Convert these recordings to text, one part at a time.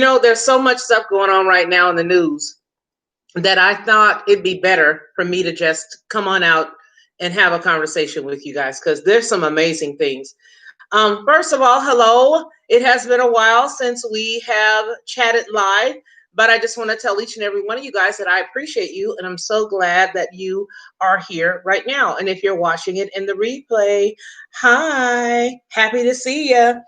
There's so much stuff going on right now in the news that I thought it'd be better for me to just come on out and have a conversation with you guys because there's some amazing things. First of all, hello. It has been a while since we have chatted live, but I just want to tell each and every one of you guys that I appreciate you, and I'm so glad that you are here right now. And if you're watching it in the replay, hi, happy to see you.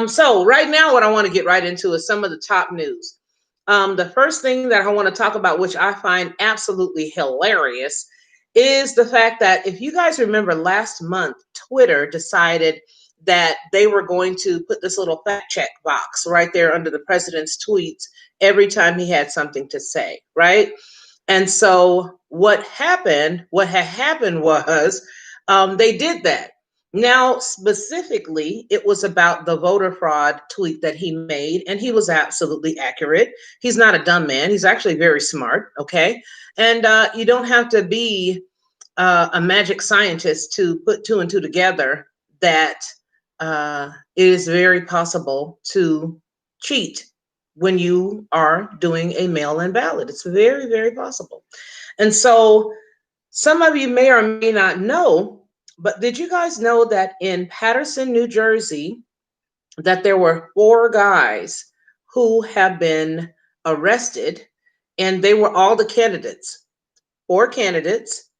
So right now, what I want to get right into is some of the top news. The first thing that I want to talk about, which I find absolutely hilarious, is the fact that if you guys remember last month, Twitter decided that they were going to put this little fact check box right there under the president's tweets every time he had something to say, right? And so what had happened was they did that. Now, specifically, it was about the voter fraud tweet that he made, and he was absolutely accurate. He's not a dumb man. He's actually very smart, okay? And you don't have to be a magic scientist to put two and two together that it is very possible to cheat when you are doing a mail-in ballot. It's very, very possible. And so some of you may or may not know, but did you guys know that in Paterson, New Jersey, that there were 4 guys who have been arrested, and they were all the candidates. 4 candidates,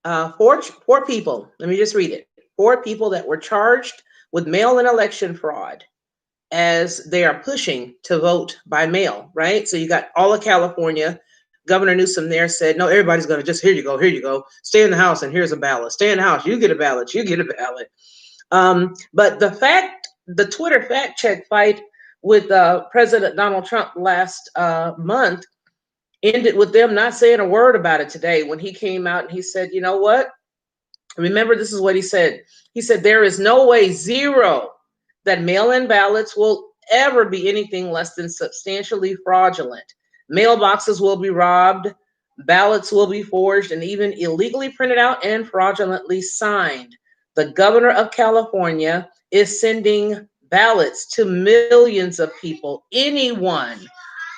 four people. Let me just read it. 4 people that were charged with mail-in election fraud as they are pushing to vote by mail, right? So you got all of California. Governor Newsom there said, no, everybody's going to just, here you go. Stay in the house and here's a ballot. Stay in the house, you get a ballot, you get a ballot. But the Twitter fact check fight with President Donald Trump last month ended with them not saying a word about it today when he came out and he said, you know what? Remember, this is what he said. He said, there is no way, zero, that mail-in ballots will ever be anything less than substantially fraudulent. Mailboxes will be robbed, ballots will be forged, and even illegally printed out and fraudulently signed. The governor of California is sending ballots to millions of people, anyone,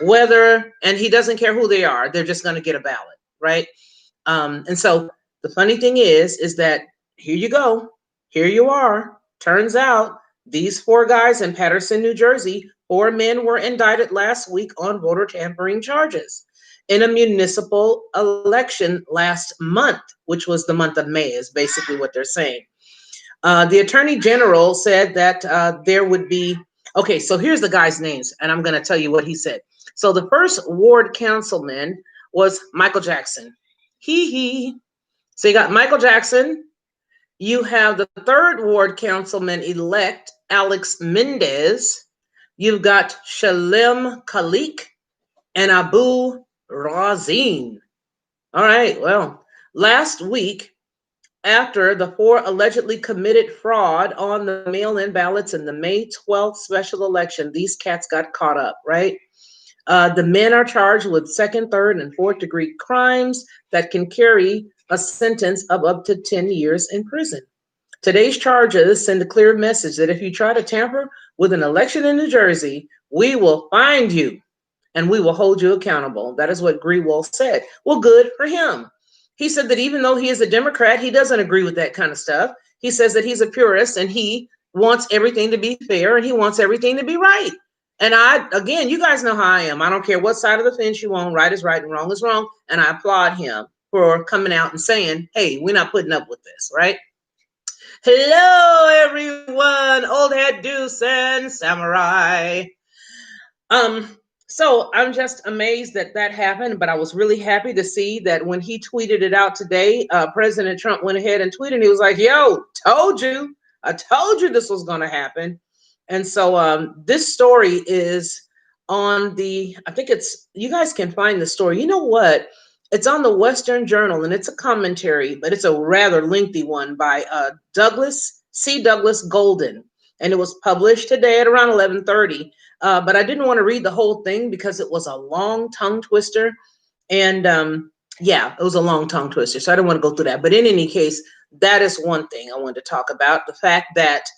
and he doesn't care who they are, they're just going to get a ballot, right? And so the funny thing is that here you go, here you are. Turns out these 4 guys in Paterson, New Jersey, 4 men were indicted last week on voter tampering charges in a municipal election last month, which was the month of May, is basically what they're saying. The attorney general said that there would be, okay, so here's the guys' names, and I'm going to tell you what he said. So the first ward councilman was Michael Jackson. So you got Michael Jackson. You have the 3rd ward councilman-elect, Alex Mendez. You've got Shalem Khalik and Abu Razin. All right, well, last week, after the 4 allegedly committed fraud on the mail-in ballots in the May 12th special election, these cats got caught up, right? The men are charged with 2nd, 3rd, and 4th degree crimes that can carry a sentence of up to 10 years in prison. Today's charges send a clear message that if you try to tamper with an election in New Jersey, we will find you and we will hold you accountable. That is what Greenwald said. Well, good for him. He said that even though he is a Democrat, he doesn't agree with that kind of stuff. He says that he's a purist and he wants everything to be fair and he wants everything to be right. And again, you guys know how I am. I don't care what side of the fence you on. Right is right and wrong is wrong. And I applaud him for coming out and saying, hey, we're not putting up with this, right? Hello, everyone. Old head Deuce and Samurai. So I'm just amazed that happened, but I was really happy to see that when he tweeted it out today, President Trump went ahead and tweeted, and he was like, yo, I told you this was going to happen. And so this story is on I think you guys can find the story. You know what? It's on the Western Journal, and it's a commentary, but it's a rather lengthy one by Douglas Golden, and it was published today at around 11:30. But I didn't want to read the whole thing because it was a long tongue twister, and it was a long tongue twister, so I didn't want to go through that. But in any case, that is one thing I wanted to talk about: the fact that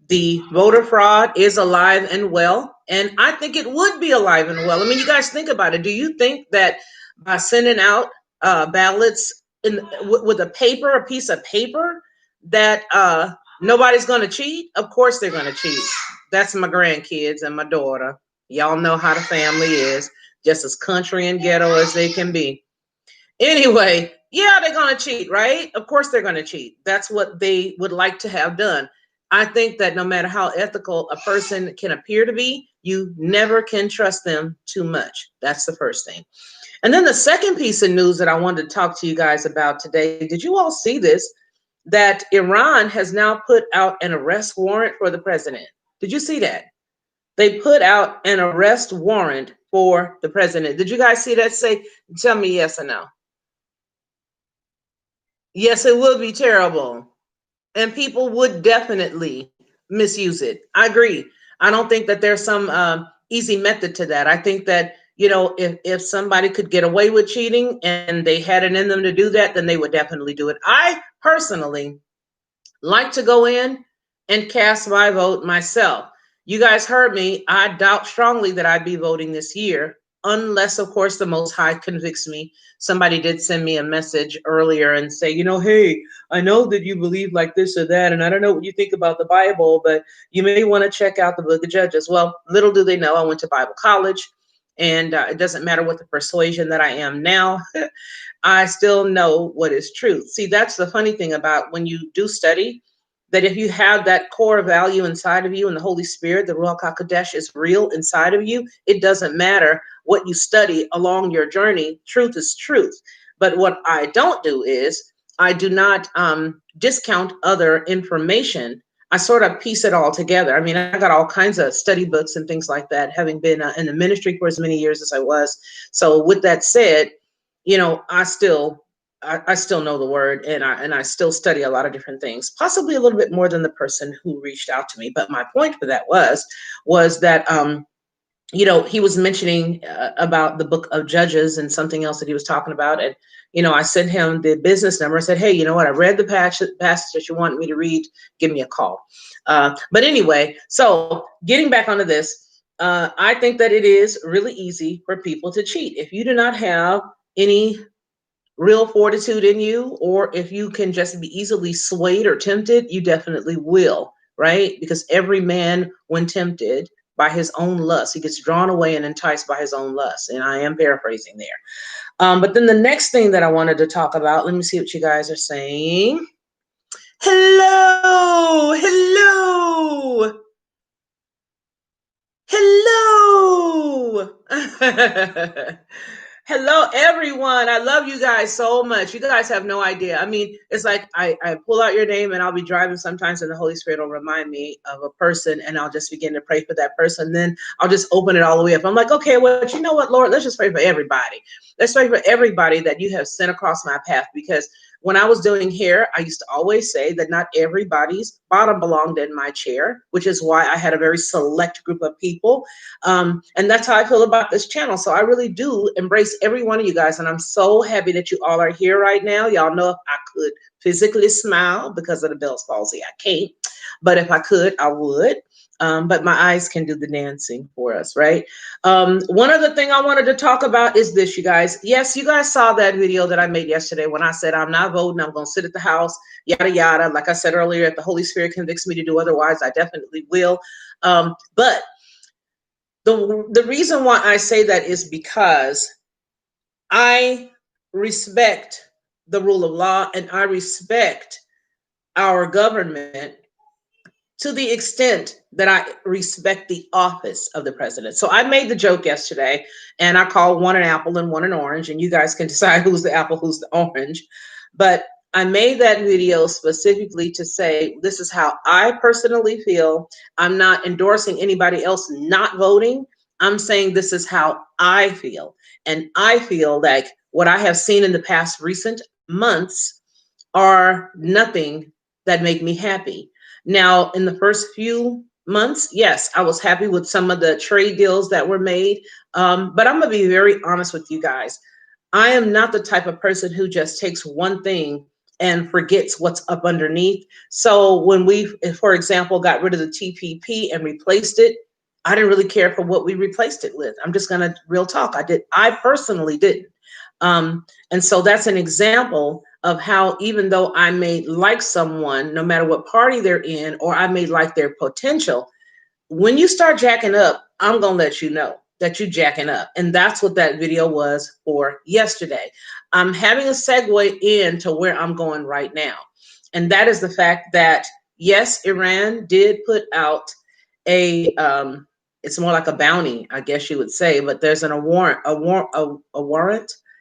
the voter fraud is alive and well. And I think it would be alive and well. I mean, you guys think about it. Do you think that by sending out ballots with a piece of paper, that nobody's going to cheat? Of course they're going to cheat. That's my grandkids and my daughter. Y'all know how the family is, just as country and ghetto as they can be. Anyway, yeah, they're going to cheat, right? Of course they're going to cheat. That's what they would like to have done. I think that no matter how ethical a person can appear to be, you never can trust them too much. That's the first thing. And then the second piece of news that I wanted to talk to you guys about today, did you all see this? That Iran has now put out an arrest warrant for the president. Did you see that? They put out an arrest warrant for the president. Did you guys see that? Tell me yes or no. Yes, it would be terrible. And people would definitely misuse it. I agree. I don't think that there's some easy method to that. I think that, if somebody could get away with cheating and they had it in them to do that, then they would definitely do it. I personally like to go in and cast my vote myself. You guys heard me. I doubt strongly that I'd be voting this year, unless, of course, the Most High convicts me. Somebody did send me a message earlier and say, hey, I know that you believe like this or that, and I don't know what you think about the Bible, but you may want to check out the book of Judges. Well, little do they know, I went to Bible college, and it doesn't matter what the persuasion that I am now. I still know what is truth. See, that's the funny thing about when you do study, that if you have that core value inside of you and the Holy Spirit, the Ruach HaKodesh is real inside of you, it doesn't matter what you study along your journey. Truth is truth. But what I don't do is I do not discount other information. I sort of piece it all together. I mean, I got all kinds of study books and things like that, having been in the ministry for as many years as I was. So with that said, I still know the word, and I still study a lot of different things, possibly a little bit more than the person who reached out to me. But my point for that was that he was mentioning about the book of Judges and something else that he was talking about, and I sent him the business number. I said, hey, you know what? I read the passage that you wanted me to read. Give me a call. But anyway, so getting back onto this, I think that it is really easy for people to cheat if you do not have any real fortitude in you, or if you can just be easily swayed or tempted, you definitely will, right? Because every man, when tempted by his own lust, he gets drawn away and enticed by his own lust. And I am paraphrasing there. But then the next thing that I wanted to talk about, let me see what you guys are saying. Hello, hello, hello. Hello, everyone. I love you guys so much. You guys have no idea. I mean, it's like I pull out your name and I'll be driving sometimes and the Holy Spirit will remind me of a person and I'll just begin to pray for that person. Then I'll just open it all the way up. I'm like, okay, well, you know what, Lord, let's just pray for everybody. Let's pray for everybody that you have sent across my path, because when I was doing hair, I used to always say that not everybody's bottom belonged in my chair, which is why I had a very select group of people. And that's how I feel about this channel. So I really do embrace every one of you guys. And I'm so happy that you all are here right now. Y'all know if I could physically smile because of the Bell's palsy, I can't. But if I could, I would. But my eyes can do the dancing for us, right? One other thing I wanted to talk about is this, you guys. Yes, you guys saw that video that I made yesterday when I said I'm not voting, I'm going to sit at the house, yada, yada. Like I said earlier, if the Holy Spirit convicts me to do otherwise, I definitely will. But the reason why I say that is because I respect the rule of law and I respect our government to the extent that I respect the office of the president. So I made the joke yesterday and I called one an apple and one an orange, and you guys can decide who's the apple, who's the orange. But I made that video specifically to say, this is how I personally feel. I'm not endorsing anybody else not voting. I'm saying this is how I feel. And I feel like what I have seen in the past recent months are nothing that make me happy. Now, in the first few months, yes, I was happy with some of the trade deals that were made. But I'm going to be very honest with you guys. I am not the type of person who just takes one thing and forgets what's up underneath. So when we, for example, got rid of the TPP and replaced it I didn't really care for what we replaced it with. I'm just gonna real talk. I personally didn't. And so that's an example of how, even though I may like someone, no matter what party they're in, or I may like their potential, when you start jacking up, I'm gonna let you know that you jacking up. And that's what that video was for yesterday. I'm having a segue into where I'm going right now. And that is the fact that yes, Iran did put out a it's more like a bounty, I guess you would say, but there's a warrant,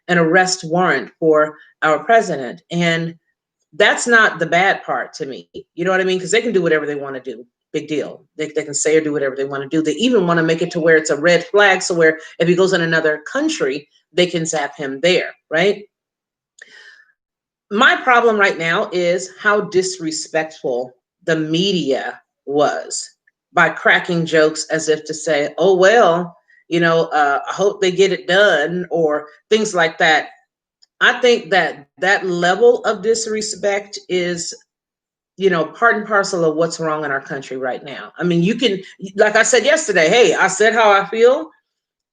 an arrest warrant for our president. And that's not the bad part to me. You know what I mean? Because they can do whatever they want to do. Big deal. They can say or do whatever they want to do. They even want to make it to where it's a red flag. So where if he goes in another country, they can zap him there, right? My problem right now is how disrespectful the media was by cracking jokes as if to say, oh, well, I hope they get it done, or things like that. I think that that level of disrespect is, part and parcel of what's wrong in our country right now. I mean, you can, like I said yesterday, hey, I said how I feel,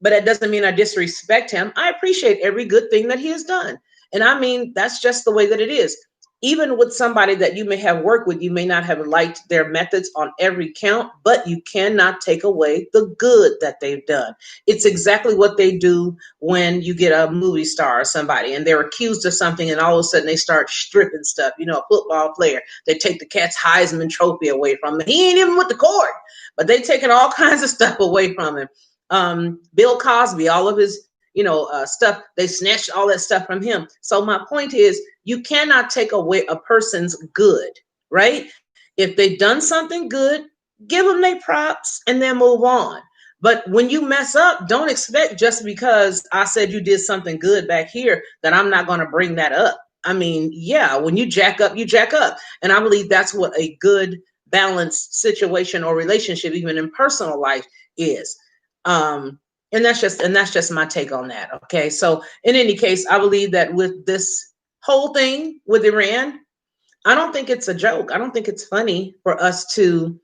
but it doesn't mean I disrespect him. I appreciate every good thing that he has done. And I mean, that's just the way that it is. Even with somebody that you may have worked with, you may not have liked their methods on every count, but you cannot take away the good that they've done. It's exactly what they do when you get a movie star or somebody and they're accused of something and all of a sudden they start stripping stuff. A football player, they take the cat's Heisman trophy away from him. He ain't even with the court, but they taking all kinds of stuff away from him. Bill Cosby, all of his, stuff, they snatched all that stuff from him. So my point is, you cannot take away a person's good, right? If they've done something good, give them their props and then move on. But when you mess up, don't expect just because I said you did something good back here that I'm not going to bring that up. I mean, yeah, when you jack up, you jack up. And I believe that's what a good balanced situation or relationship, even in personal life, is. And that's just my take on that. Okay. So in any case, I believe that with this whole thing with Iran, I don't think it's a joke. I don't think it's funny for us to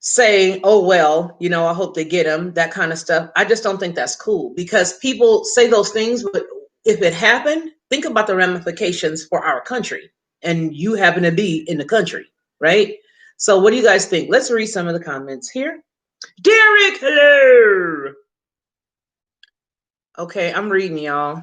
say, oh, well, I hope they get him, that kind of stuff. I just don't think that's cool because people say those things, but if it happened, think about the ramifications for our country. And you happen to be in the country, right? So what do you guys think? Let's read some of the comments here. Derek, hello. Okay, I'm reading, y'all.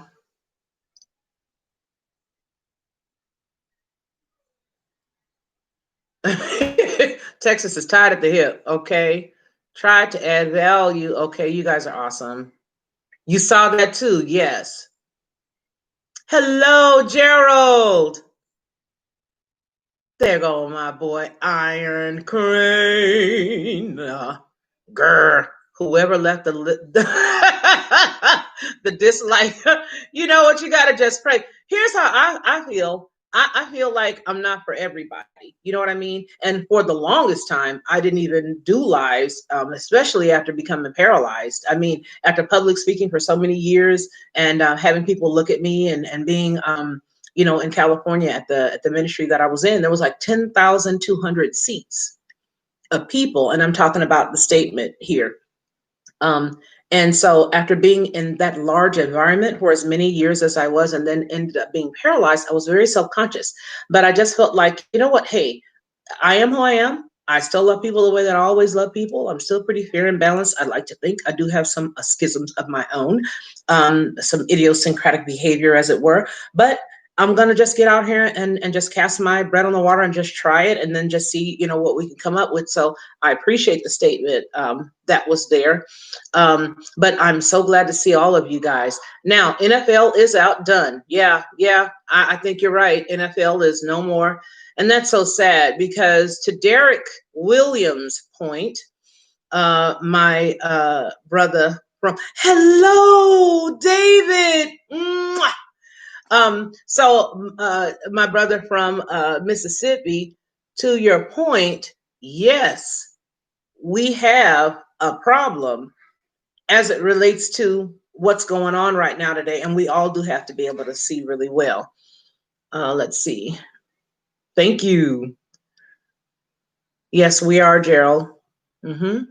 Texas is tied at the hip. Okay. Try to add value. Okay, you guys are awesome. You saw that too. Yes. Hello, Gerald. There go my boy, Iron Crane. Grr. Whoever left the dislike, you know what? You got to just pray. Here's how I feel. I feel like I'm not for everybody. You know what I mean? And for the longest time, I didn't even do lives, especially after becoming paralyzed. I mean, after public speaking for so many years and having people look at me and being, in California at the ministry that I was in, there was like 10,200 seats of people. And I'm talking about the statement here. And so after being in that large environment for as many years as I was, and then ended up being paralyzed, I was very self-conscious. But I just felt like, you know what? Hey, I am who I am. I still love people the way that I always love people. I'm still pretty fair and balanced. I'd like to think I do have some schisms of my own, some idiosyncratic behavior, as it were. But I'm gonna just get out here and just cast my bread on the water and just try it, and then just see, what we can come up with. So I appreciate the statement that was there, but I'm so glad to see all of you guys. Now NFL is outdone. Yeah, I think you're right. NFL is no more, and that's so sad because to Derek Williams' point, my brother from hello David. Mwah! So my brother from Mississippi, to your point, yes, we have a problem as it relates to what's going on right now today. And we all do have to be able to see really well. Let's see. Thank you. Yes, we are, Gerald. Mm-hmm.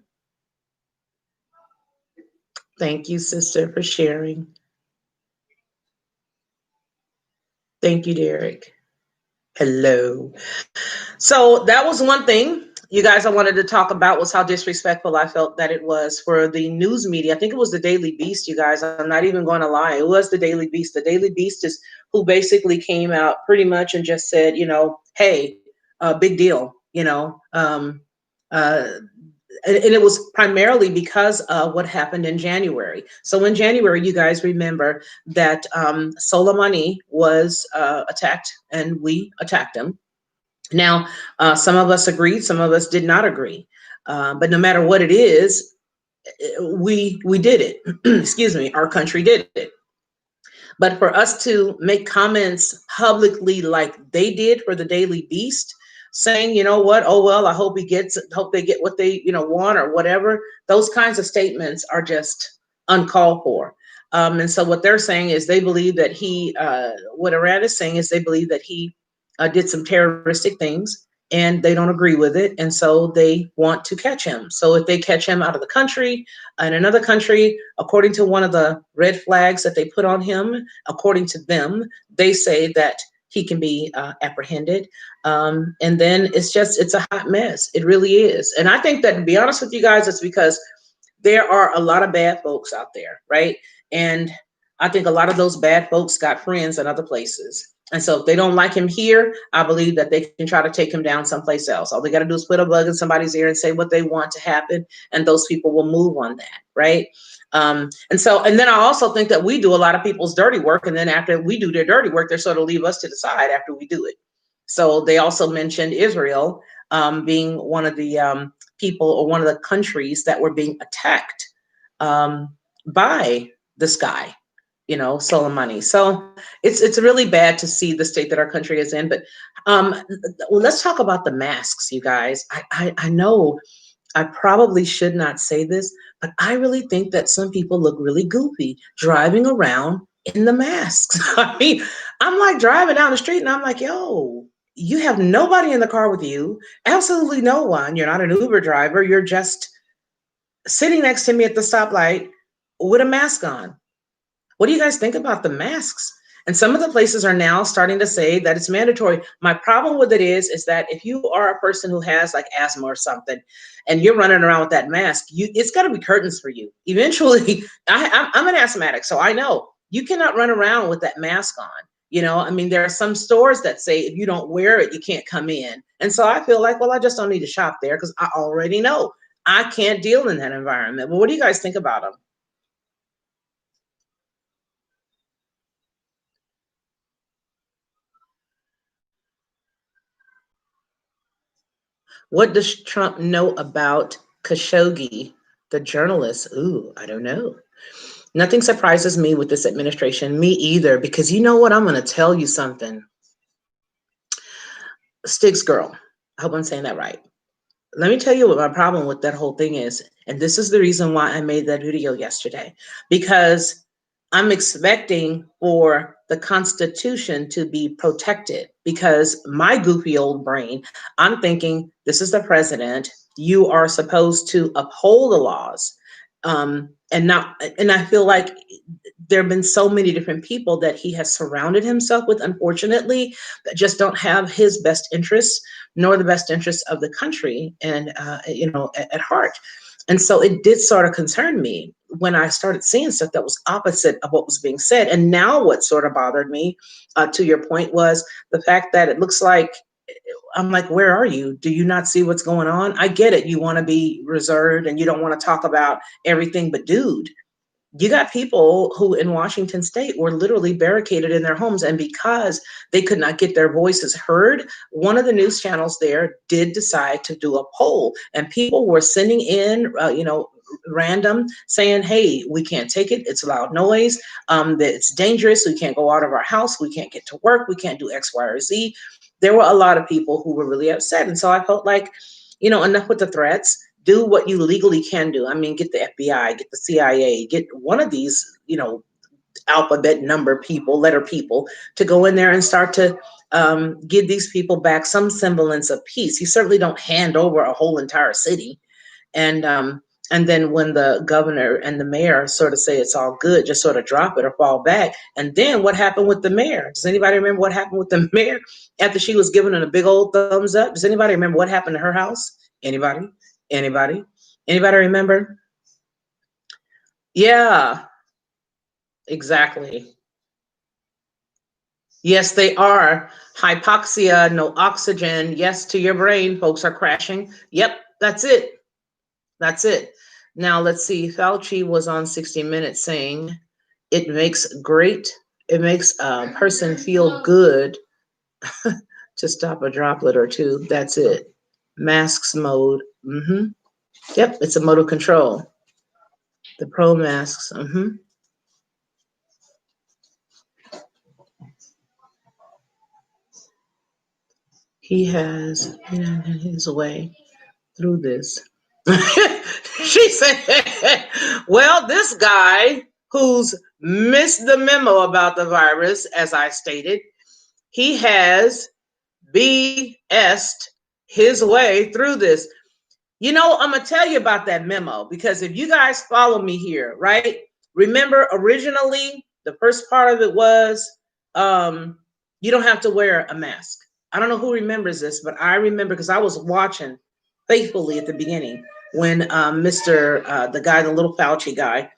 Thank you, sister, for sharing. Thank you, Derek. Hello. So that was one thing, you guys, I wanted to talk about was how disrespectful I felt that it was for the news media. I think it was the Daily Beast, you guys. I'm not even going to lie. It was the Daily Beast. The Daily Beast is who basically came out pretty much and just said, hey, big deal, uh, and it was primarily because of what happened in January. So in January, you guys remember that Soleimani was attacked, and we attacked him. Now, some of us agreed, some of us did not agree. But no matter what it is, we did it. Excuse me, our country did it. But for us to make comments publicly like they did for the Daily Beast, saying, you know what, oh well, I hope they get what they want or whatever. Those kinds of statements are just uncalled for. And so what they're saying is they believe that what Iran is saying is they believe that he did some terroristic things, and they don't agree with it, and so they want to catch him. So if they catch him out of the country, in another country, according to one of the red flags that they put on him, according to them, they say that he can be apprehended. And then it's a hot mess. It really is. And I think that, to be honest with you guys, it's because there are a lot of bad folks out there, right? And I think a lot of those bad folks got friends in other places. And so if they don't like him here, I believe that they can try to take him down someplace else. All they got to do is put a bug in somebody's ear and say what they want to happen, and those people will move on that, right? And then I also think that we do a lot of people's dirty work, and then after we do their dirty work, they sort of leave us to the side after we do it. So they also mentioned Israel being one of the people or one of the countries that were being attacked by this guy, Soleimani. So it's really bad to see the state that our country is in. But well, let's talk about the masks, you guys. I know I probably should not say this, but I really think that some people look really goofy driving around in the masks. I mean, I'm like driving down the street and I'm like, yo, you have nobody in the car with you. Absolutely no one. You're not an Uber driver. You're just sitting next to me at the stoplight with a mask on. What do you guys think about the masks? And some of the places are now starting to say that it's mandatory. My problem with it is that if you are a person who has like asthma or something, and you're running around with that mask, it's got to be curtains for you. Eventually, I'm an asthmatic, so I know you cannot run around with that mask on. I mean, there are some stores that say if you don't wear it, you can't come in. And so I feel like, well, I just don't need to shop there because I already know I can't deal in that environment. Well, what do you guys think about them? What does Trump know about Khashoggi, the journalist? Ooh, I don't know. Nothing surprises me with this administration. Me either, because you know what? I'm going to tell you something. Sticks girl. I hope I'm saying that right. Let me tell you what my problem with that whole thing is. And this is the reason why I made that video yesterday, because I'm expecting for the Constitution to be protected, because my goofy old brain, I'm thinking this is the president. You are supposed to uphold the laws. And I feel like there have been so many different people that he has surrounded himself with, unfortunately, that just don't have his best interests nor the best interests of the country and at heart. And so it did sort of concern me when I started seeing stuff that was opposite of what was being said. And now what sort of bothered me, to your point, was the fact that it looks like, I'm like, where are you? Do you not see what's going on? I get it. You want to be reserved and you don't want to talk about everything, but dude, you got people who in Washington state were literally barricaded in their homes. And because they could not get their voices heard, one of the news channels there did decide to do a poll, and people were sending in, random, saying, hey, we can't take it. It's loud noise. That it's dangerous. We can't go out of our house. We can't get to work. We can't do X, Y, or Z. There were a lot of people who were really upset. And so I felt like, enough with the threats. Do what you legally can do. I mean, get the FBI, get the CIA, get one of these, alphabet letter people to go in there and start to give these people back some semblance of peace. You certainly don't hand over a whole entire city. And And then when the governor and the mayor sort of say it's all good, just sort of drop it or fall back. And then what happened with the mayor? Does anybody remember what happened with the mayor after she was giving it a big old thumbs up? Does anybody remember what happened to her house? Anybody? Anybody? Anybody remember? Yeah, exactly. Yes, they are. Hypoxia, no oxygen. Yes, to your brain, folks are crashing. Yep, that's it. That's it. Now let's see. Fauci was on 60 Minutes saying it makes a person feel good to stop a droplet or two. That's it. Masks mode. Yep, it's a mode of control. The pro masks. He has his way through this. She said, well, this guy who's missed the memo about the virus, as I stated, he has BS'd his way through this. You know, I'm going to tell you about that memo because if you guys follow me here, right? Remember, originally, the first part of it was you don't have to wear a mask. I don't know who remembers this, but I remember because I was watching faithfully at the beginning when the guy, the little Fauci guy,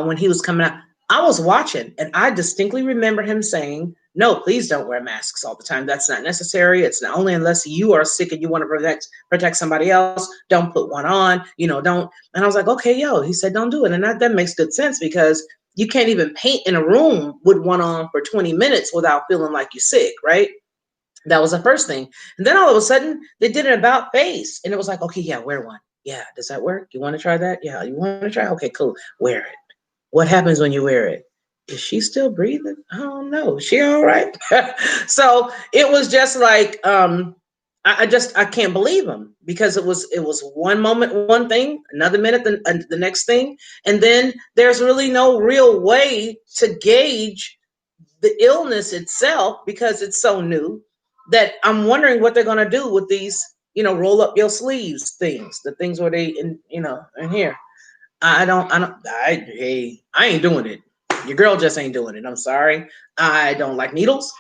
when he was coming out. I was watching and I distinctly remember him saying, no, please don't wear masks all the time. That's not necessary. It's not only unless you are sick and you want to protect somebody else. Don't put one on, don't. And I was like, okay, yo, he said, don't do it. And that makes good sense because you can't even paint in a room with one on for 20 minutes without feeling like you're sick, right? That was the first thing. And then all of a sudden they did an about face and it was like, okay, yeah, wear one. Yeah. Does that work? You want to try that? Yeah. You want to try? Okay, cool. Wear it. What happens when you wear it? Is she still breathing? I don't know. Is she all right? So it was just like I can't believe him because it was one moment one thing, another minute the next thing, and then there's really no real way to gauge the illness itself because it's so new that I'm wondering what they're going to do with these, roll up your sleeves things, the things where they in here. Hey, I ain't doing it. Your girl just ain't doing it. I'm sorry. I don't like needles.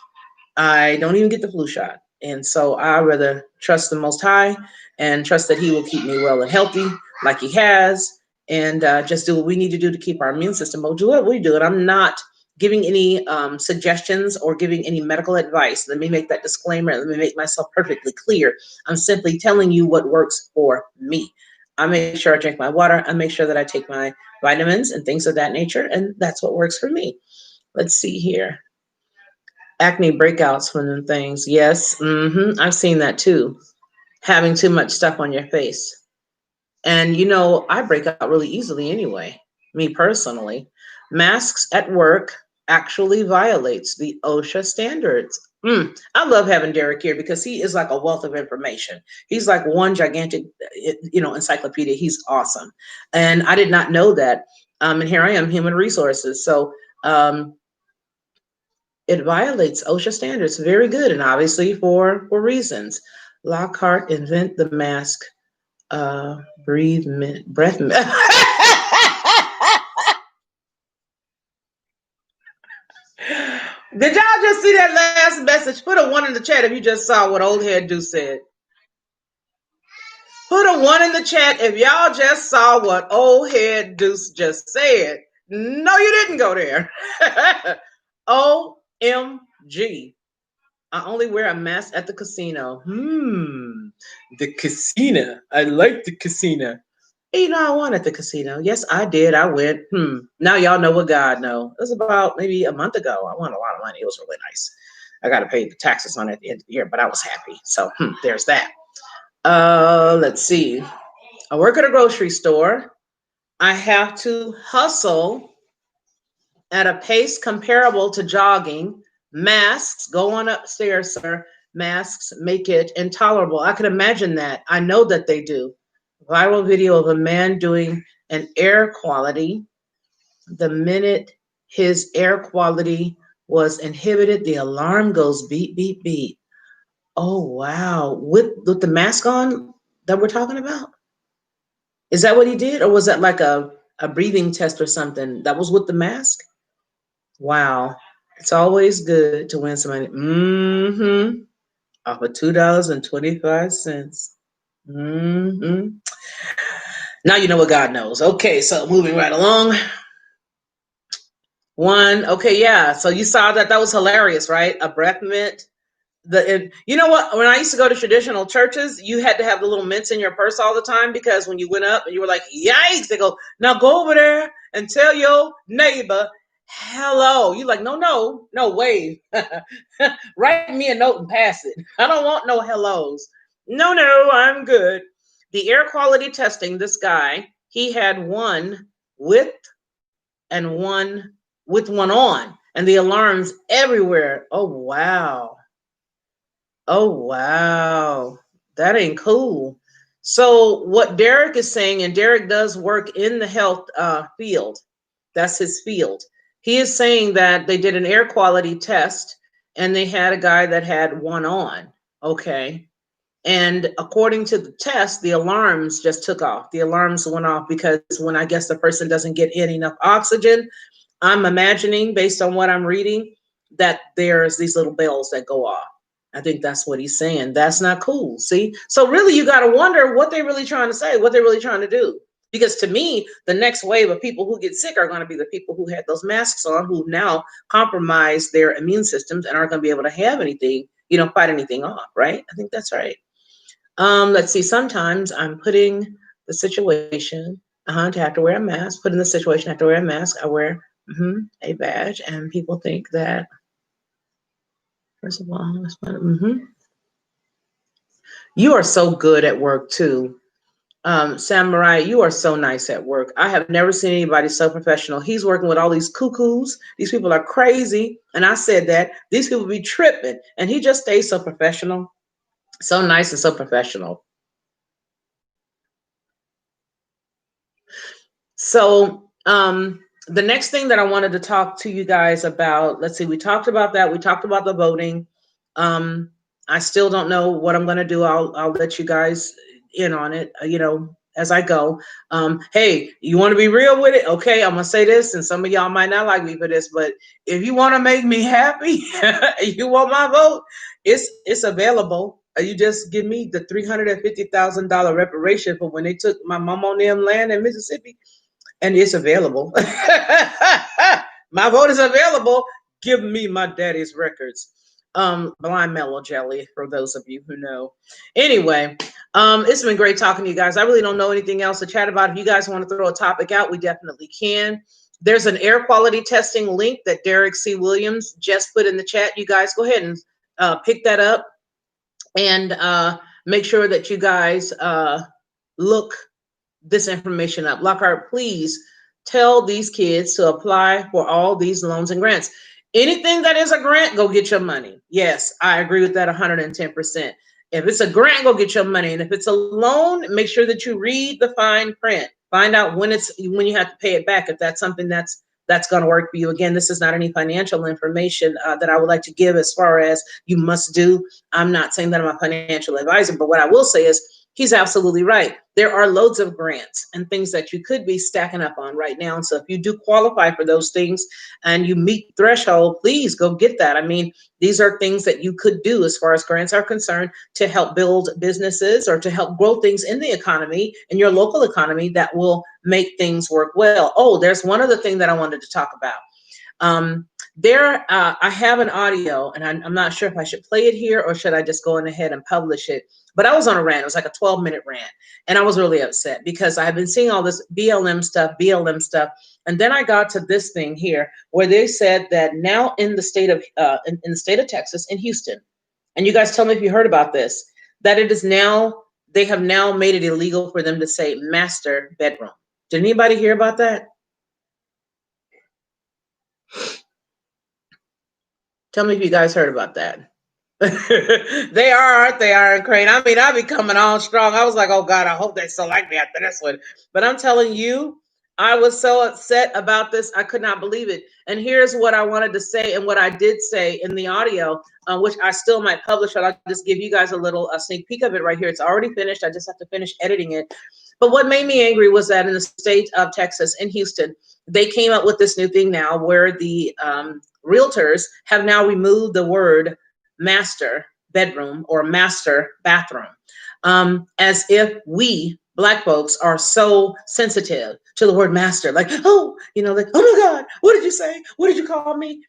I don't even get the flu shot. And so I rather trust the Most High and trust that He will keep me well and healthy like He has, and just do what we need to do to keep our immune system. We'll do what we do. And I'm not giving any suggestions or giving any medical advice. Let me make that disclaimer. Let me make myself perfectly clear. I'm simply telling you what works for me. I make sure I drink my water. I make sure that I take my vitamins and things of that nature. And that's what works for me. Let's see here. Acne breakouts from them things. Yes. I've seen that too. Having too much stuff on your face. And I break out really easily anyway, me personally. Masks at work actually violates the OSHA standards. I love having Derek here because he is like a wealth of information. He's like one gigantic, encyclopedia. He's awesome. And I did not know that. And here I am, human resources. So it violates OSHA standards. Very good. And obviously for reasons. Lockhart invent the mask. Breath. Did y'all just see that last message? Put a one in the chat if you just saw what old head Deuce said. Put a one in the chat if y'all just saw what old head Deuce just said. No, you didn't go there. OMG. I only wear a mask at the casino. The casino. I like the casino. I won at the casino. Yes, I did. I went. Now y'all know what God know. It was about maybe a month ago. I won a lot of money. It was really nice. I got to pay the taxes on it at the end of the year, but I was happy. So there's that. Let's see. I work at a grocery store. I have to hustle at a pace comparable to jogging. Masks, go on upstairs, sir. Masks make it intolerable. I can imagine that. I know that they do. Viral video of a man doing an air quality. The minute his air quality was inhibited, the alarm goes beep, beep, beep. Oh, wow. With the mask on that we're talking about? Is that what he did? Or was that like a breathing test or something? That was with the mask? Wow. It's always good to win some money. Mm-hmm. Off of $2.25. Mm-hmm. Now you know what God knows. Okay, so moving right along. One, okay, yeah. So you saw that was hilarious, right? A breath mint. You know what? When I used to go to traditional churches, you had to have the little mints in your purse all the time because when you went up and you were like, "Yikes!" They go, "Now go over there and tell your neighbor hello." You like, no, wave. Write me a note and pass it. I don't want no hellos. No, I'm good. The air quality testing. This guy, he had one with and one with one on, and the alarms everywhere. Oh wow. Oh, wow. That ain't cool. So, what Derek is saying, and Derek does work in the health field, that's his field. He is saying that they did an air quality test and they had a guy that had one on. Okay. And according to the test, the alarms just took off. The alarms went off because when I guess the person doesn't get in enough oxygen, I'm imagining based on what I'm reading that there's these little bells that go off. I think that's what he's saying. That's not cool. See? So really you got to wonder what they're really trying to say, what they're really trying to do. Because to me, the next wave of people who get sick are going to be the people who had those masks on, who now compromise their immune systems and aren't going to be able to have anything, fight anything off, right? I think that's right. Let's see. Sometimes I'm putting the situation to have to wear a mask. Put in the situation, I have to wear a mask. I wear a badge, and people think that. First of all, you are so good at work too. Samurai, you are so nice at work. I have never seen anybody so professional. He's working with all these cuckoos. These people are crazy. And I said that these people be tripping. And he just stays so professional, so nice and so professional. So the next thing that I wanted to talk to you guys about, let's see, we talked about that. We talked about the voting. I still don't know what I'm going to do. I'll let you guys in on it, as I go. Hey, you want to be real with it? Okay, I'm going to say this, and some of y'all might not like me for this, but if you want to make me happy, you want my vote, it's available. You just give me the $350,000 reparation for when they took my mom on them land in Mississippi, and it's available. My vote is available. Give me my daddy's records. Blind mellow jelly, for those of you who know. Anyway, it's been great talking to you guys. I really don't know anything else to chat about. If you guys want to throw a topic out, we definitely can. There's an air quality testing link that Derek C. Williams just put in the chat. You guys go ahead and pick that up and make sure that you guys look this information up. Lockhart, please tell these kids to apply for all these loans and grants. Anything that is a grant, go get your money. Yes, I agree with that 110%. If it's a grant, go get your money. And if it's a loan, make sure that you read the fine print. Find out when you have to pay it back, if that's something that's going to work for you. Again, this is not any financial information that I would like to give as far as you must do. I'm not saying that I'm a financial advisor, but what I will say is he's absolutely right. There are loads of grants and things that you could be stacking up on right now. And so if you do qualify for those things and you meet threshold, please go get that. I mean, these are things that you could do as far as grants are concerned to help build businesses or to help grow things in the economy, in your local economy, that will make things work well. Oh, there's one other thing that I wanted to talk about. I have an audio, and I'm not sure if I should play it here or should I just go on ahead and publish it. But I was on a rant. It was like a 12-minute rant, and I was really upset because I have been seeing all this BLM stuff, and then I got to this thing here where they said that now in the state of in the state of Texas, in Houston, and you guys tell me if you heard about this, that it is now, they have now made it illegal for them to say master bedroom. Did anybody hear about that? Tell me if you guys heard about that. They are, aren't they, Iron Crane? I mean, I be coming on strong. I was like, oh God, I hope they still like me after this one. But I'm telling you, I was so upset about this. I could not believe it. And here's what I wanted to say and what I did say in the audio, which I still might publish, but I'll just give you guys a little sneak peek of it right here. It's already finished. I just have to finish editing it. But what made me angry was that in the state of Texas, in Houston, they came up with this new thing now where the realtors have now removed the word master bedroom or master bathroom, as if we Black folks are so sensitive to the word master, like, oh, like, oh my God, what did you say? What did you call me?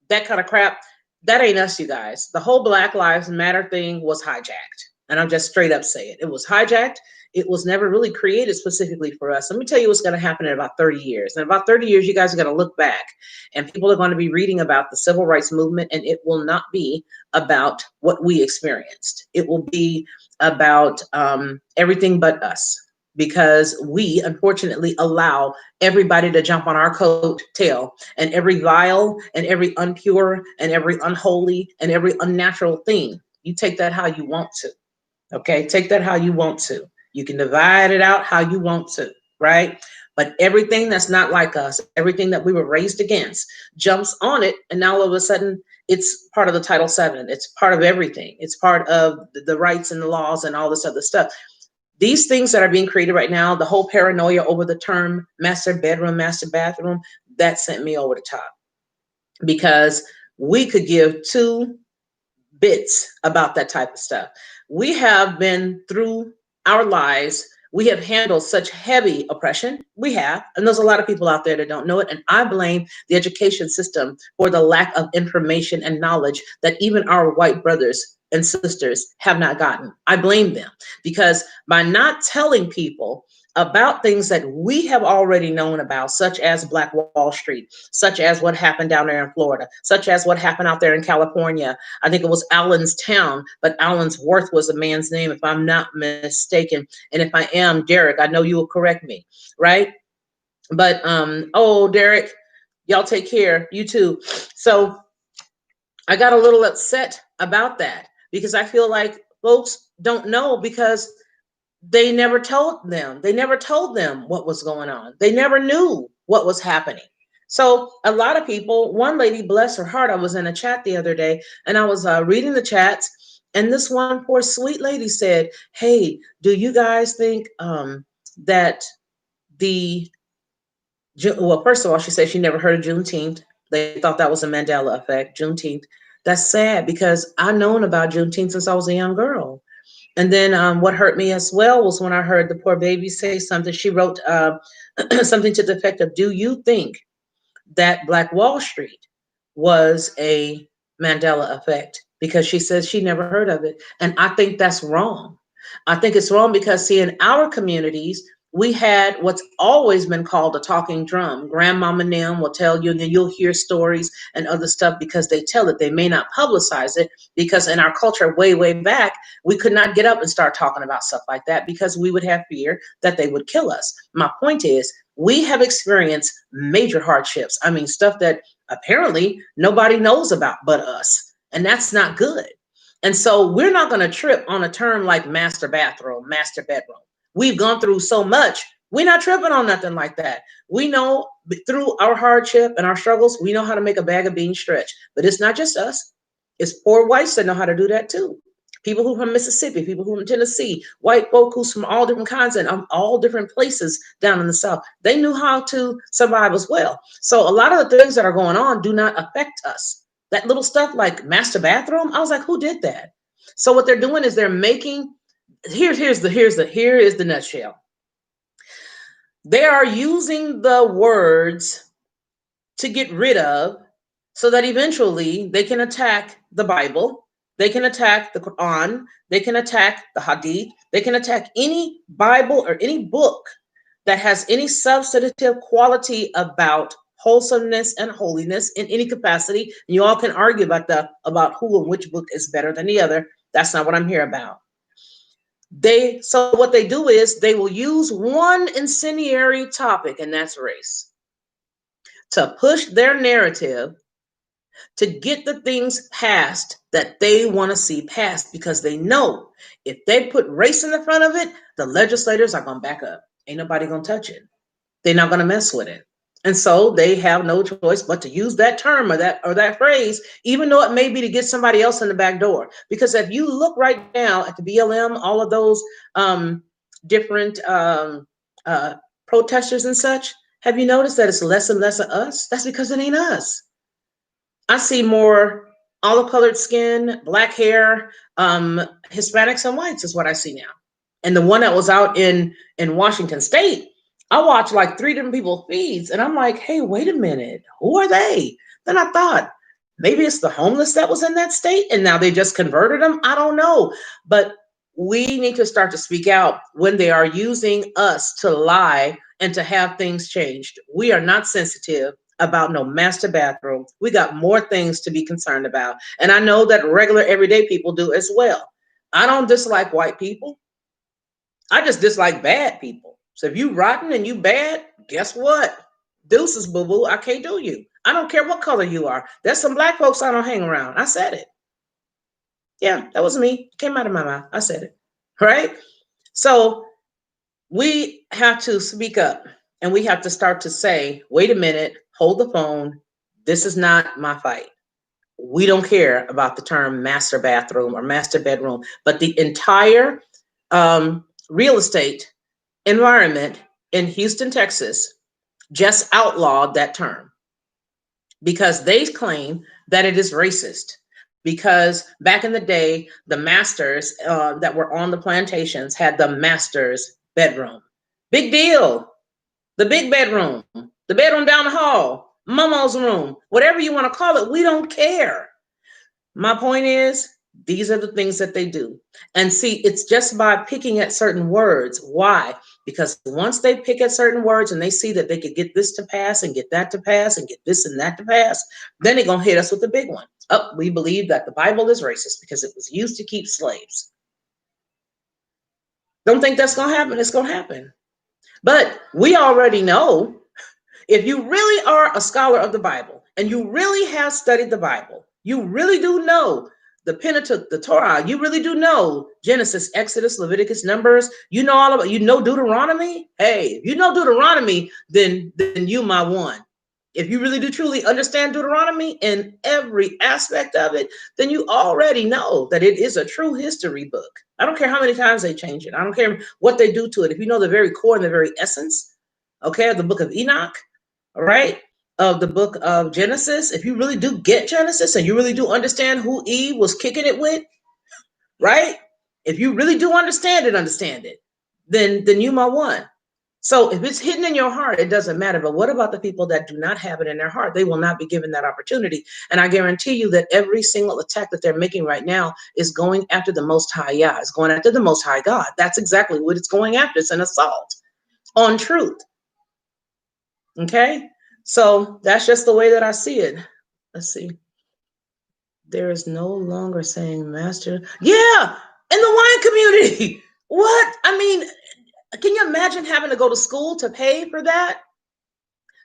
That kind of crap. That ain't us, you guys. The whole Black Lives Matter thing was hijacked. And I'm just straight up saying it was hijacked. It was never really created specifically for us. Let me tell you what's going to happen in about 30 years. In about 30 years, you guys are going to look back and people are going to be reading about the civil rights movement, and it will not be about what we experienced. It will be about everything but us, because we unfortunately allow everybody to jump on our coat tail, and every vile and every impure and every unholy and every unnatural thing. You take that how you want to. Okay, take that how you want to. You can divide it out how you want to, right? But everything that's not like us, everything that we were raised against, jumps on it, and now all of a sudden it's part of the Title VII. It's part of everything. It's part of the rights and the laws and all this other stuff. These things that are being created right now, the whole paranoia over the term master bedroom, master bathroom, that sent me over the top, because we could give two bits about that type of stuff. We have been through our lives. We have handled such heavy oppression. We have, and there's a lot of people out there that don't know it. And I blame the education system for the lack of information and knowledge that even our white brothers and sisters have not gotten. I blame them, because by not telling people about things that we have already known about, such as Black Wall Street, such as what happened down there in Florida, such as what happened out there in California. I think it was Allenstown, but Allensworth was a man's name, if I'm not mistaken. And if I am, Derek, I know you will correct me, right? But, oh, Derek, y'all take care, you too. So I got a little upset about that, because I feel like folks don't know, because they never told them. They never told them what was going on. They never knew what was happening. So a lot of people, one lady, bless her heart, I was in a chat the other day and I was reading the chats, and this one poor sweet lady said, hey, do you guys think that the, well, first of all, she said she never heard of Juneteenth. They thought that was a Mandela effect, Juneteenth. That's sad, because I've known about Juneteenth since I was a young girl. And then what hurt me as well was when I heard the poor baby say something. She wrote something to the effect of, do you think that Black Wall Street was a Mandela effect? Because she says she never heard of it. And I think that's wrong. I think it's wrong because, see, in our communities, we had what's always been called a talking drum. Grandmama Nim will tell you, and then you'll hear stories and other stuff because they tell it. They may not publicize it, because in our culture way, way back, we could not get up and start talking about stuff like that because we would have fear that they would kill us. My point is, we have experienced major hardships. I mean, stuff that apparently nobody knows about but us. And that's not good. And so we're not going to trip on a term like master bathroom, master bedroom. We've gone through so much. We're not tripping on nothing like that. We know through our hardship and our struggles, we know how to make a bag of beans stretch. But it's not just us. It's poor whites that know how to do that too. People who from Mississippi, people who from Tennessee, white folk who's from all different kinds and all different places down in the South. They knew how to survive as well. So a lot of the things that are going on do not affect us. That little stuff like master bathroom, I was like, who did that? So what they're doing is they're making, here is the nutshell. They are using the words to get rid of, so that eventually they can attack the Bible, they can attack the Quran, they can attack the Hadith, they can attack any Bible or any book that has any substantive quality about wholesomeness and holiness in any capacity. And you all can argue about who and which book is better than the other. That's not what I'm here about. So what they do is they will use one incendiary topic, and that's race, to push their narrative, to get the things passed that they want to see passed, because they know if they put race in the front of it, the legislators are going to back up. Ain't nobody going to touch it. They're not going to mess with it. And so they have no choice but to use that term or that phrase, even though it may be to get somebody else in the back door. Because if you look right now at the BLM, all of those different uh, protesters and such, have you noticed that it's less and less of us? That's because it ain't us. I see more olive colored skin, black hair, Hispanics and whites is what I see now. And the one that was out in Washington State, I watched like three different people feeds, and I'm like, hey, wait a minute, who are they? Then I thought maybe it's the homeless that was in that state, and now they just converted them. I don't know, but we need to start to speak out when they are using us to lie and to have things changed. We are not sensitive about no master bathroom. We got more things to be concerned about. And I know that regular everyday people do as well. I don't dislike white people. I just dislike bad people. So if you rotten and you bad, guess what? Deuces, boo boo. I can't do you. I don't care what color you are. There's some black folks I don't hang around. I said it. Yeah, that was me. It came out of my mouth. I said it. Right? So we have to speak up and we have to start to say, wait a minute, hold the phone. This is not my fight. We don't care about the term master bathroom or master bedroom, but the entire real estate environment in Houston, Texas, just outlawed that term because they claim that it is racist. Because back in the day, the masters that were on the plantations had the master's bedroom. Big deal. The big bedroom, the bedroom down the hall, mama's room, whatever you want to call it, we don't care. My point is, these are the things that they do. And see, it's just by picking at certain words. Why? Because once they pick at certain words and they see that they could get this to pass and get that to pass and get this and that to pass, then they're going to hit us with the big one. Oh, we believe that the Bible is racist because it was used to keep slaves. Don't think that's going to happen. It's going to happen. But we already know, if you really are a scholar of the Bible and you really have studied the Bible, you really do know the Pentateuch, the Torah, you really do know Genesis, Exodus, Leviticus, Numbers, you know all about, you know Deuteronomy. Hey, if you know Deuteronomy, then you my one. If you really do truly understand Deuteronomy in every aspect of it, then you already know that it is a true history book. I don't care how many times they change it. I don't care what they do to it. If you know the very core and the very essence, okay, of the book of Enoch, all right, of the book of Genesis, if you really do get Genesis and you really do understand who Eve was kicking it with, right? If you really do understand it, then you my one. So if it's hidden in your heart, it doesn't matter. But what about the people that do not have it in their heart? They will not be given that opportunity. And I guarantee you that every single attack that they're making right now is going after the Most High Yah. It's going after the Most High God. That's exactly what it's going after. It's an assault on truth. Okay? So that's just the way that I see it. Let's see. There is no longer saying master. Yeah, in the wine community. What? I mean, can you imagine having to go to school to pay for that?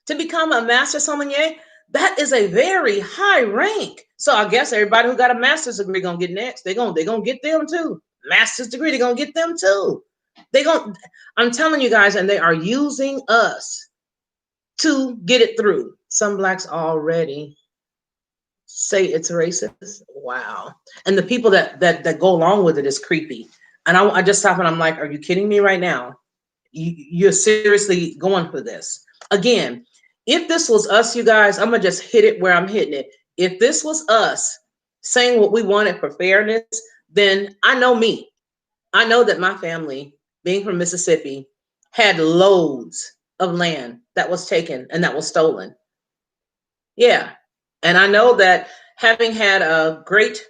To become a master sommelier? That is a very high rank. So I guess everybody who got a master's degree gonna get next. They're gonna get them too. Master's degree, they're gonna get them too. I'm telling you guys, and they are using us to get it through. Some blacks already say it's racist. Wow. And the people that go along with it is creepy. And I just stop and I'm like, are you kidding me right now? You're seriously going for this. Again, if this was us, you guys, I'm gonna just hit it where I'm hitting it. If this was us saying what we wanted for fairness, then I know me. I know that my family, being from Mississippi, had loads of land that was taken and that was stolen. Yeah. And I know that having had a great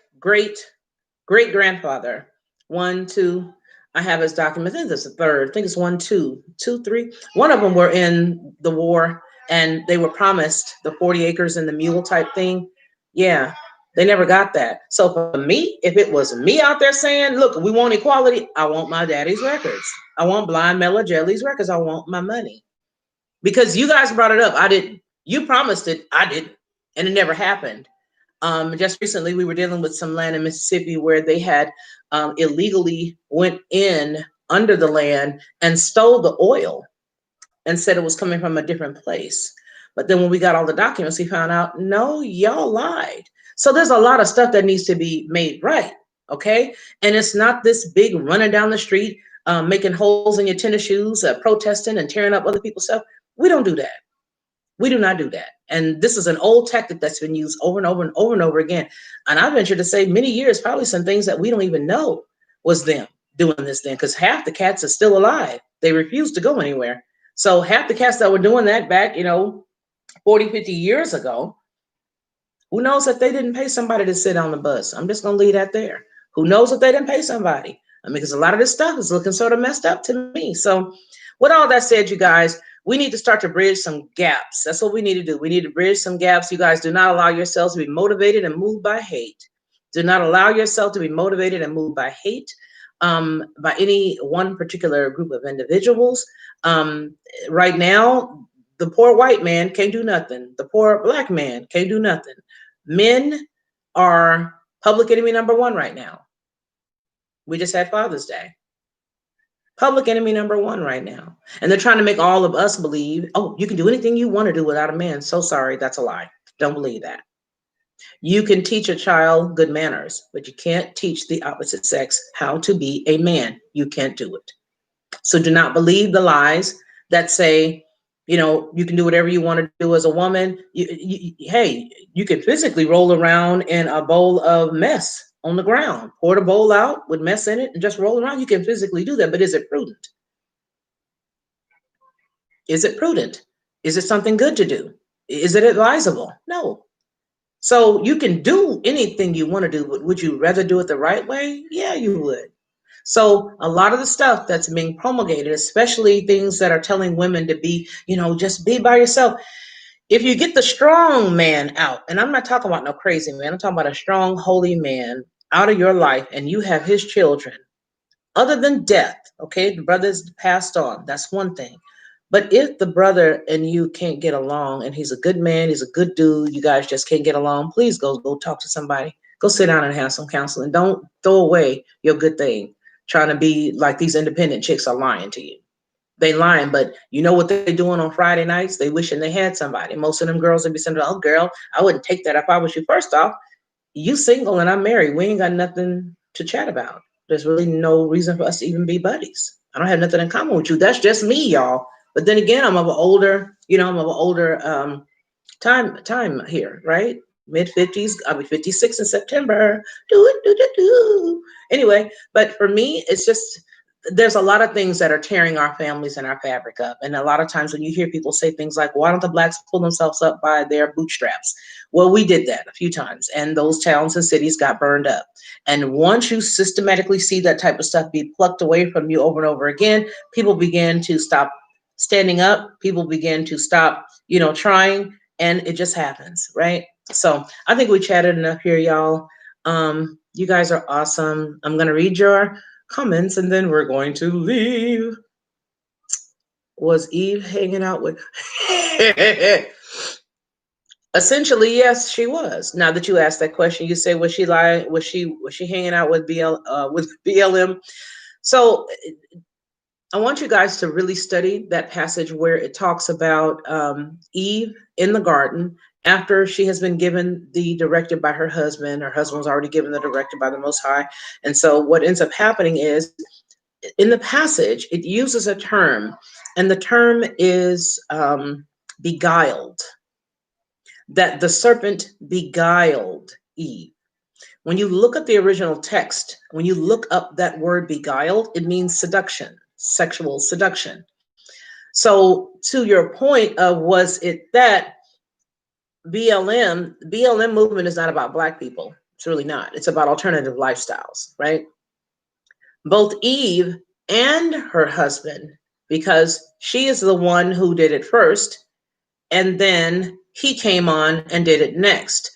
grandfather, one, two, I have his document. I think there's a third. I think it's one, two, three. One of them were in the war and they were promised the 40 acres and the mule type thing. Yeah, they never got that. So for me, if it was me out there saying, look, we want equality, I want my daddy's records. I want Blind Mellow Jelly's records. I want my money. Because you guys brought it up. I didn't. You promised it. I didn't. And it never happened. Just recently, we were dealing with some land in Mississippi where they had illegally went in under the land and stole the oil and said it was coming from a different place. But then when we got all the documents, we found out, no, y'all lied. So there's a lot of stuff that needs to be made right. Okay. And it's not this big running down the street. making holes in your tennis shoes, protesting and tearing up other people's stuff. We don't do that. We do not do that. And this is an old tactic that's been used over and over and over and over again. And I venture to say many years, probably some things that we don't even know was them doing this thing, because half the cats are still alive. They refuse to go anywhere. So half the cats that were doing that back, 40, 50 years ago, who knows if they didn't pay somebody to sit on the bus? I'm just going to leave that there. Who knows if they didn't pay somebody? I mean, because a lot of this stuff is looking sort of messed up to me. So, with all that said, you guys, we need to start to bridge some gaps. That's what we need to do. We need to bridge some gaps. You guys, do not allow yourselves to be motivated and moved by hate. Do not allow yourself to be motivated and moved by hate, by any one particular group of individuals. Right now, the poor white man can't do nothing. The poor black man can't do nothing. Men are public enemy number one right now. We just had Father's Day. Public enemy number one right now. And they're trying to make all of us believe, oh, you can do anything you want to do without a man. So sorry, that's a lie. Don't believe that. You can teach a child good manners, but you can't teach the opposite sex how to be a man. You can't do it. So do not believe the lies that say, you can do whatever you want to do as a woman. Hey, you can physically roll around in a bowl of mess on the ground, pour the bowl out with mess in it and just roll around. You can physically do that, but is it prudent? Is it prudent? Is it something good to do? Is it advisable? No. So you can do anything you want to do, but would you rather do it the right way? Yeah, you would. So a lot of the stuff that's being promulgated, especially things that are telling women to be, just be by yourself. If you get the strong man out, and I'm not talking about no crazy man, I'm talking about a strong, holy man out of your life, and you have his children, other than death, okay, the brother's passed on, that's one thing. But if the brother and you can't get along, and he's a good man, he's a good dude, you guys just can't get along, please go talk to somebody. Go sit down and have some counseling. Don't throw away your good thing trying to be like these independent chicks are lying to you. They lying, but you know what they're doing on Friday nights? They wishing they had somebody. Most of them girls would be saying, oh, girl, I wouldn't take that if I was you. First off, you single and I'm married. We ain't got nothing to chat about. There's really no reason for us to even be buddies. I don't have nothing in common with you. That's just me, y'all. But then again, I'm of an older, time here, right? Mid 50s. I'll be 56 in September. Do. Anyway, but for me, it's just there's a lot of things that are tearing our families and our fabric up. And a lot of times when you hear people say things like, why don't the blacks pull themselves up by their bootstraps? Well, we did that a few times, and those towns and cities got burned up. And once you systematically see that type of stuff be plucked away from you over and over again, people begin to stop standing up. People begin to stop, trying, and it just happens, right? So I think we chatted enough here, y'all. You guys are awesome. I'm going to read your comments and then we're going to leave. Was Eve hanging out with? Essentially, yes, she was. Now that you asked that question, you say, was she lying? Was she hanging out with BLM? So I want you guys to really study that passage where it talks about Eve in the garden after she has been given the directive by her husband. Her husband was already given the directive by the Most High. And so what ends up happening is in the passage, it uses a term, and the term is beguiled, that the serpent beguiled Eve. When you look at the original text, when you look up that word beguiled, it means seduction, sexual seduction. So to your point of was it that BLM movement is not about Black people. It's really not. It's about alternative lifestyles, right? Both Eve and her husband, because she is the one who did it first, and then he came on and did it next.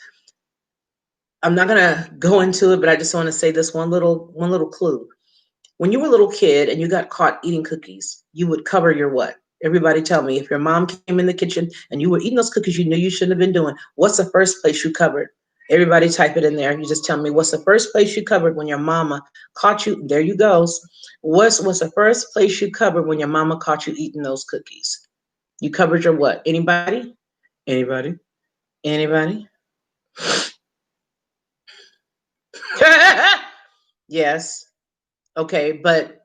I'm not gonna go into it, but I just want to say this one little clue. When you were a little kid and you got caught eating cookies, you would cover your what? Everybody tell me, if your mom came in the kitchen and you were eating those cookies you knew you shouldn't have been doing, what's the first place you covered? Everybody type it in there. You just tell me what's the first place you covered when your mama caught you. There you goes. What's the first place you covered when your mama caught you eating those cookies? You covered your what? Anybody? Anybody? Anybody? Yes. Okay, but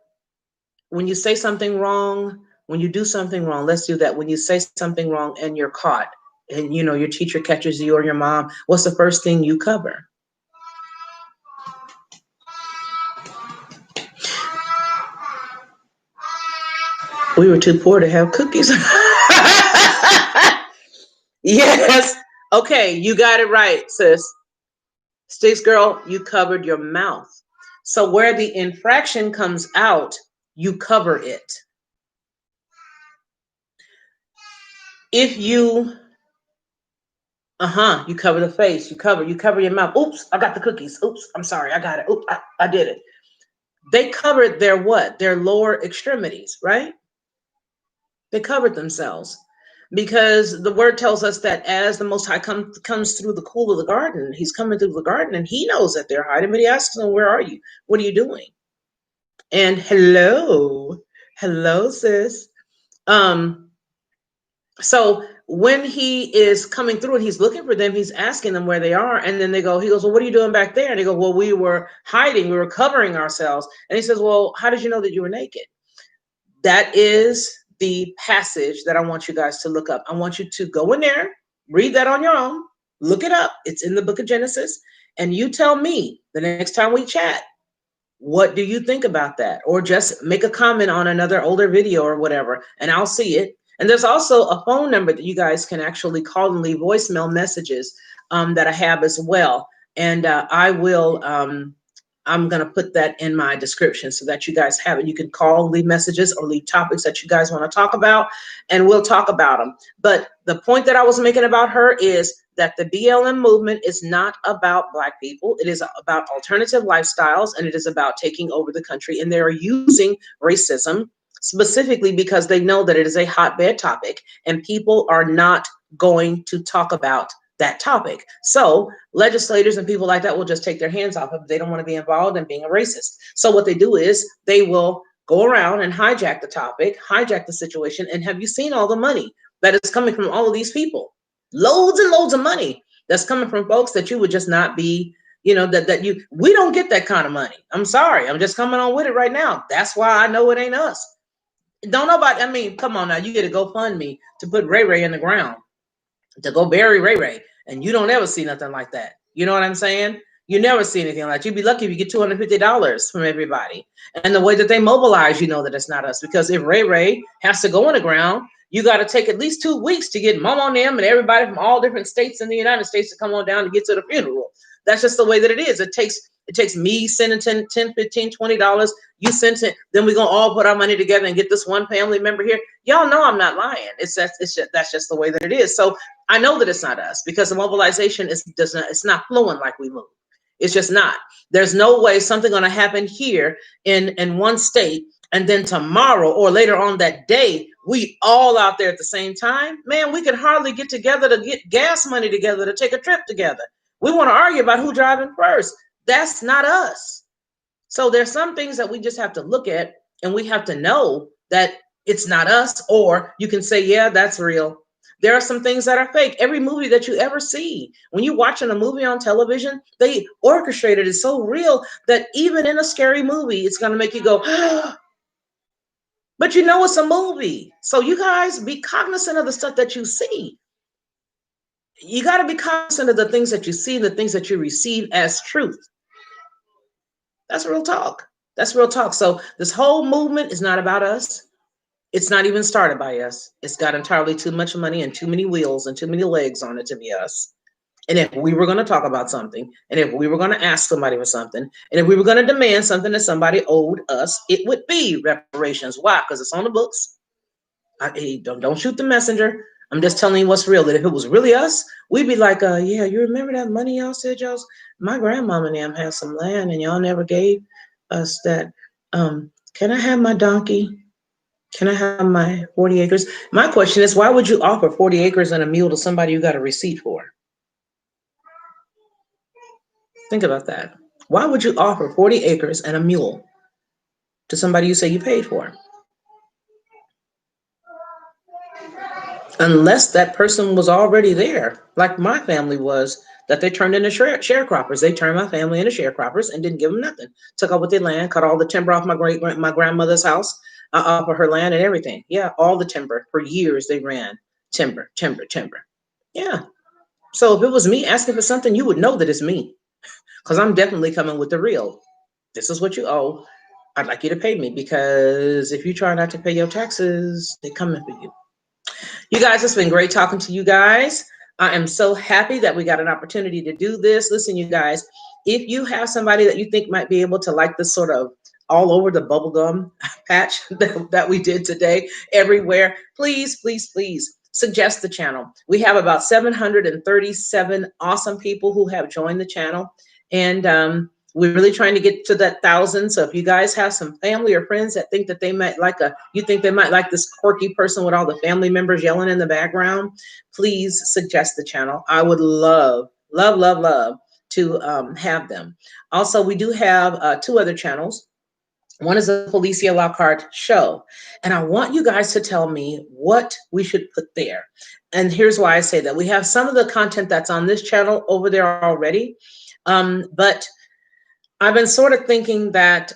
when you say something wrong, when you do something wrong, let's do that. When you say something wrong and you're caught and you know your teacher catches you or your mom, what's the first thing you cover? We were too poor to have cookies. Yes. Okay, you got it right, sis. Sticks girl, you covered your mouth. So where the infraction comes out, you cover it. If you you cover the face, you cover your mouth. Oops, I got the cookies. Oops, I'm sorry, I got it. Oops, I did it. They covered their what? Their lower extremities, right? They covered themselves. Because the word tells us that as the Most High comes through the cool of the garden, he's coming through the garden and he knows that they're hiding, but he asks them, where are you? What are you doing? And hello, sis. Um, so when he is coming through and he's looking for them, he's asking them where they are. And then he goes, well, what are you doing back there? And they go, well, we were hiding, we were covering ourselves. And he says, well, how did you know that you were naked? That is the passage that I want you guys to look up. I want you to go in there, read that on your own, look it up. It's in the book of Genesis. And you tell me the next time we chat, what do you think about that? Or just make a comment on another older video or whatever, and I'll see it. And there's also a phone number that you guys can actually call and leave voicemail messages that I have as well. And I'm going to put that in my description so that you guys have it. You can call, leave messages, or leave topics that you guys want to talk about, and we'll talk about them. But the point that I was making about her is that the BLM movement is not about Black people. It is about alternative lifestyles, and it is about taking over the country. And they are using racism specifically because they know that it is a hotbed topic, and people are not going to talk about that topic. So legislators and people like that will just take their hands off of it. They don't want to be involved in being a racist. So what they do is they will go around and hijack the topic, hijack the situation. And have you seen all the money that is coming from all of these people? Loads and loads of money that's coming from folks that you would just not be, we don't get that kind of money. I'm sorry. I'm just coming on with it right now. That's why I know it ain't us. Don't nobody, I mean, come on now. You get a GoFundMe to put Ray Ray in the ground, to go bury Ray Ray, and you don't ever see nothing like that. You know what I'm saying? You never see anything like that. You'd be lucky if you get $250 from everybody. And the way that they mobilize, you know that it's not us. Because if Ray Ray has to go on the ground, you got to take at least 2 weeks to get Mom on them and everybody from all different states in the United States to come on down to get to the funeral. That's just the way that it is. It takes me sending $10, $15, $20. You send it, then we're gonna all put our money together and get this one family member here. Y'all know I'm not lying. That's just the way that it is. So I know that it's not us, because the mobilization it's not flowing like we move. It's just not. There's no way something gonna happen here in one state, and then tomorrow or later on that day, we all out there at the same time. Man, we can hardly get together to get gas money together to take a trip together. We want to argue about who's driving first. That's not us. So there's some things that we just have to look at, and we have to know that it's not us. Or you can say, yeah, that's real. There are some things that are fake. Every movie that you ever see, when you're watching a movie on television, they orchestrated it so real that even in a scary movie, it's going to make you go, but you know it's a movie. So you guys be cognizant of the stuff that you see. You got to be cognizant of the things that you see and the things that you receive as truth. That's real talk. That's real talk. So this whole movement is not about us. It's not even started by us. It's got entirely too much money and too many wheels and too many legs on it to be us. And if we were going to talk about something, and if we were going to ask somebody for something, and if we were going to demand something that somebody owed us, it would be reparations. Why? Because it's on the books. Don't shoot the messenger. I'm just telling you what's real. That if it was really us, we'd be like, yeah, you remember that money y'all said my grandmama and them had some land and y'all never gave us that. Can I have my donkey? Can I have my 40 acres? My question is, why would you offer 40 acres and a mule to somebody you got a receipt for? Think about that. Why would you offer 40 acres and a mule to somebody you say you paid for? Unless that person was already there, like my family was, that they turned into sharecroppers. They turned my family into sharecroppers and didn't give them nothing. Took over their land, cut all the timber off my grandmother's house, for her land and everything. Yeah, all the timber. For years they ran timber, timber, timber. Yeah. So if it was me asking for something, you would know that it's me, because I'm definitely coming with the real. This is what you owe. I'd like you to pay me, because if you try not to pay your taxes, they're coming for you. You guys, it's been great talking to you guys. I am so happy that we got an opportunity to do this. Listen, you guys, if you have somebody that you think might be able to like this sort of all over the bubblegum patch that we did today, everywhere, please, please, please suggest the channel. We have about 737 awesome people who have joined the channel. And we're really trying to get to that 1,000. So if you guys have some family or friends that think that they might like you think they might like this quirky person with all the family members yelling in the background, please suggest the channel. I would love, love, love, love to have them. Also, we do have 2 other channels. One is the Policia Lockhart show. And I want you guys to tell me what we should put there. And here's why I say that. We have some of the content that's on this channel over there already. But I've been sort of thinking that,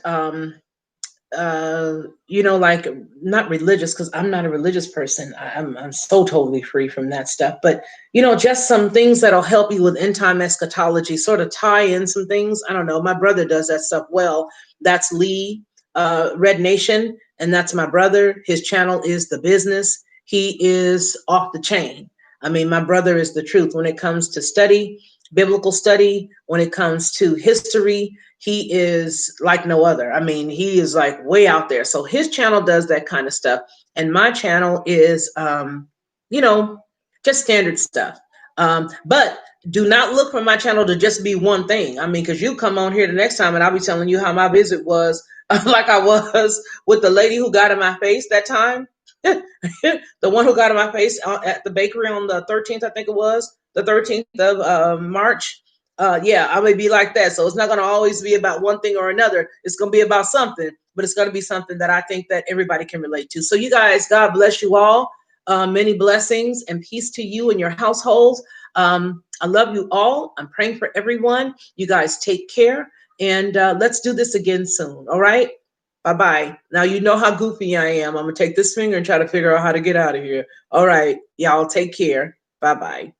like, not religious, because I'm not a religious person. I'm so totally free from that stuff. But, just some things that'll help you with end time eschatology, sort of tie in some things. I don't know. My brother does that stuff well. That's Lee, Red Nation. And that's my brother. His channel is The Business. He is off the chain. I mean, my brother is the truth when it comes to study, biblical study, when it comes to history. He is like no other. I mean, he is like way out there. So his channel does that kind of stuff. And my channel is, just standard stuff. But do not look for my channel to just be one thing. I mean, because you come on here the next time and I'll be telling you how my visit was, like I was with the lady who got in my face that time. The one who got in my face at the bakery on the 13th, I think it was, the 13th of March. Yeah, I may be like that. So it's not going to always be about one thing or another. It's going to be about something, but it's going to be something that I think that everybody can relate to. So you guys, God bless you all. Many blessings and peace to you and your households. I love you all. I'm praying for everyone. You guys take care, and let's do this again soon. All right. Bye-bye. Now you know how goofy I am. I'm going to take this finger and try to figure out how to get out of here. All right. Y'all take care. Bye-bye.